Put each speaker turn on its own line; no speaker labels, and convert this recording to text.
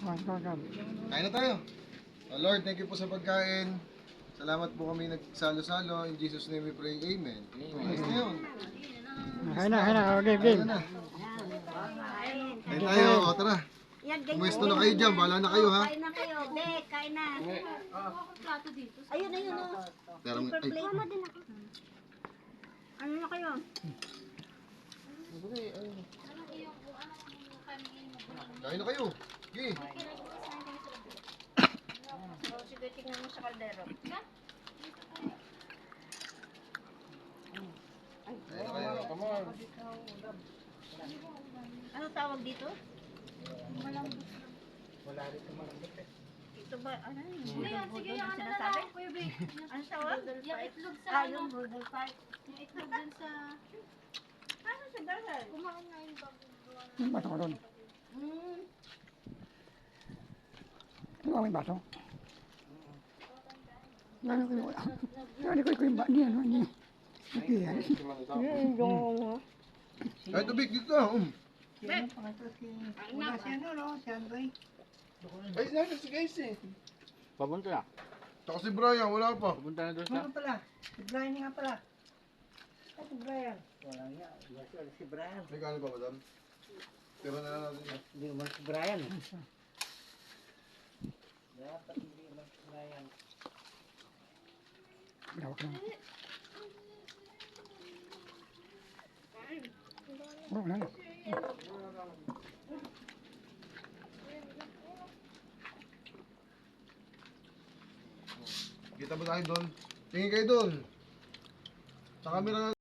Kain na tayo. Oh Lord, thank you po sa pagkain. Salamat po kami nagsalo-salo. In Jesus' name we pray. Amen. Ayos na yun.
Kain na. Game.
Kain na. Kain tayo. O, tara. Pumuesto na kayo dyan. Bahala na kayo, ha?
Kain na kayo. Dek, kain na. Ayun.
Darang, ay,
Mama din ako. Ano na kayo?
kain na kayo. Sige.
Sige, tingnan mo sa kaldero.
Kain na kayo. Come on.
Ano tawag dito? Wala rito malambot eh. Ito ba? Ano yun?
Sige, yung ano na
Sinasabi?
lang, Kuya Vic.
Ano tawag?
Yung itlog sa ano.
Yung burger fight.
Yung itlog dun sa...
Ano sa burger?
Kumain nga yung bago.
Yung baso ko doon. Yung aming baso. Lalo ko yung niya.
Ay, tubig dito.
Bek!
Ay, nasa si guys eh.
Papunta na.
Tsaka si Brian, wala pa.
Papunta na doon sa...
Ano pala? Si Brian nga pala. Ay, si Brian. Wala nga. Si Brian.
May kanin pa, madam? Pero na lang natin yan.
Hindi naman si Brian. Dapat hindi naman si Brian.
Lawak lang. Wala na.
Kita ba tayo doon? Tingin kayo doon. Sa camera